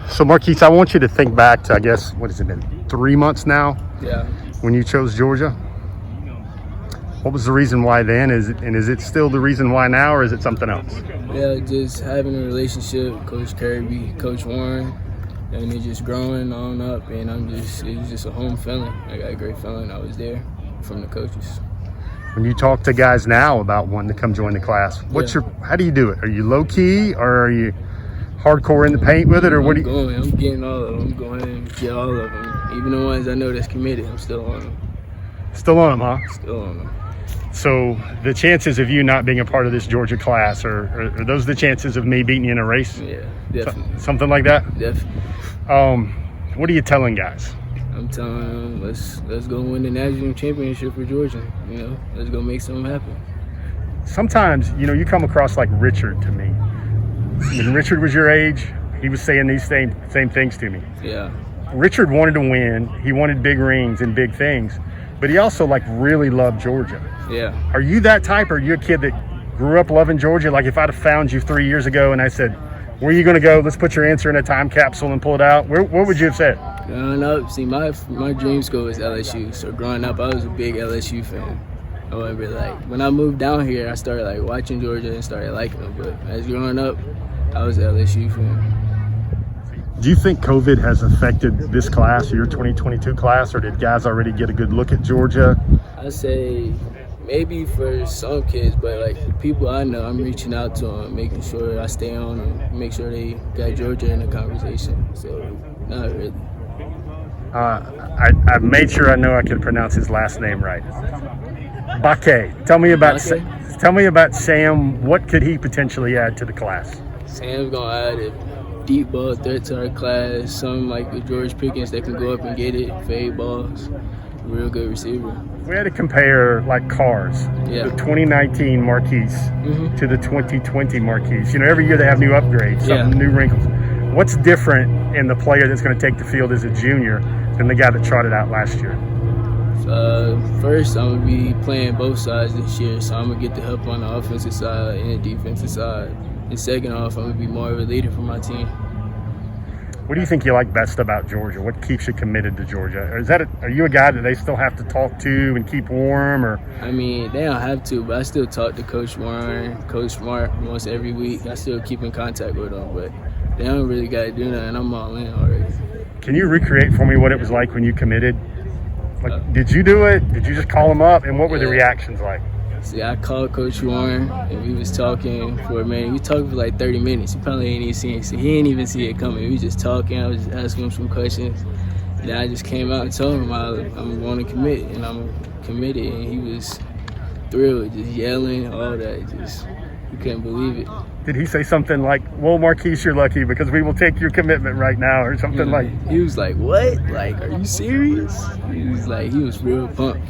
So, Marquis, I want you to think back to, I guess, what has it been, 3 months now? Yeah. When you chose Georgia? What was the reason why then? Is it still the reason why now, or is it something else? Yeah, just having a relationship with Coach Kirby, Coach Warren, and it just growing on up, and it was just a home feeling. I got a great feeling I was there from the coaches. When you talk to guys now about wanting to come join the class, how do you do it? Are you low key, or are you hardcore in the paint with it, or what? I'm getting all of them. I'm going and get all of them. Even the ones I know that's committed, I'm still on them. Still on them, huh? Still on them. So the chances of you not being a part of this Georgia class, are those the chances of me beating you in a race? Yeah, definitely. Something like that? Definitely. What are you telling guys? I'm telling them, let's go win the national championship for Georgia. Let's go make something happen. Sometimes, you come across like Richard to me. When Richard was your age, he was saying these same things to me. Yeah. Richard wanted to win. He wanted big rings and big things, but he also really loved Georgia. Yeah. Are you that type? Or are you a kid that grew up loving Georgia? Like if I'd have found you 3 years ago and I said, where are you going to go? Let's put your answer in a time capsule and pull it out. What would you have said? Growing up, see, my dream school was LSU. So growing up, I was a big LSU fan. However, when I moved down here, I started watching Georgia and started liking them. But as growing up, I was an LSU fan. Do you think COVID has affected this class, your 2022 class, or did guys already get a good look at Georgia? I say maybe for some kids, but the people I know, I'm reaching out to them, making sure I stay on them, make sure they got Georgia in the conversation. So not really. I made sure I know I could pronounce his last name right. Baque. Tell me about Sam. What could he potentially add to the class? Sam's gonna add a deep ball threat to our class. Something like the George Pickens that can go up and get it, fade balls. Real good receiver. We had to compare cars. Yeah. The 2019 Marquis to the 2020 Marquis. Every year they have new upgrades, new wrinkles. What's different in the player that's going to take the field as a junior than the guy that trotted out last year? First, I'm going to be playing both sides this year, so I'm going to get the help on the offensive side and the defensive side. And second off, I'm going to be more of a leader for my team. What do you think you like best about Georgia? What keeps you committed to Georgia? Or are you a guy that they still have to talk to and keep warm? Or they don't have to, but I still talk to Coach Warren, Coach Smart almost every week. I still keep in contact with them, but they don't really got to do nothing. I'm all in already. Can you recreate for me what it was like when you committed? Did you do it? Did you just call them up? And what were the reactions like? See, I called Coach Warren, and we was talking for a minute. We talked for 30 minutes. He probably ain't even seen it. He ain't even see it coming. We was just talking. I was just asking him some questions. And I just came out and told him I'm going to commit, and I'm committed. And he was thrilled, just yelling, all that. He couldn't believe it. Did he say something like, well, Marquis, you're lucky because we will take your commitment right now, or something like? He was like, what? Are you serious? He was real pumped.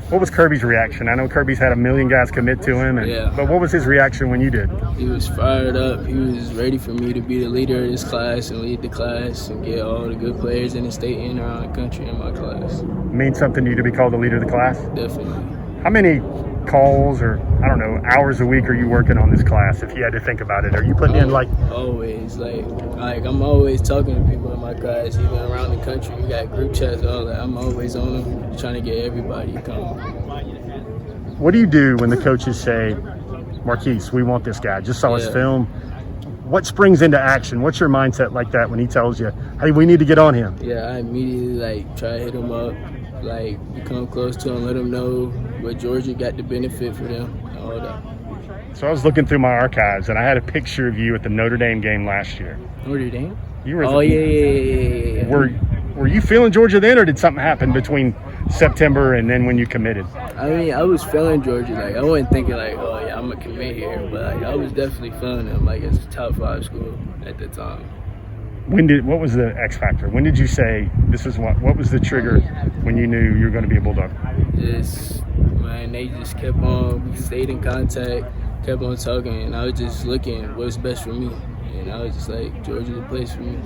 What was Kirby's reaction? I know Kirby's had a million guys commit to him, but what was his reaction when you did? He was fired up. He was ready for me to be the leader of this class and lead the class and get all the good players in the state and around the country in my class. Means something to you to be called the leader of the class? Definitely. How many calls or, hours a week are you working on this class if you had to think about it? Are you putting in Always. I'm always talking to people in my class, even around the country. We got group chats, all that. I'm always on them, trying to get everybody to come. What do you do when the coaches say, Marquis, we want this guy, just saw his film? What springs into action? What's your mindset like that when he tells you, hey, we need to get on him? Yeah, I immediately try to hit him up, come close to him, let him know what Georgia got the benefit for them, all that. So I was looking through my archives, and I had a picture of you at the Notre Dame game last year. Notre Dame? You were. Oh, yeah. Were you feeling Georgia then, or did something happen between September and then when you committed? I was feeling Georgia. I wasn't thinking oh yeah, I'm gonna commit here, but I was definitely feeling them as a top 5 school at the time. What was the X factor? When did you say this is what was the trigger when you knew you were going to be a Bulldog? They just kept on, we stayed in contact, kept on talking, and I was just looking what's best for me. And I was just Georgia's the place for me.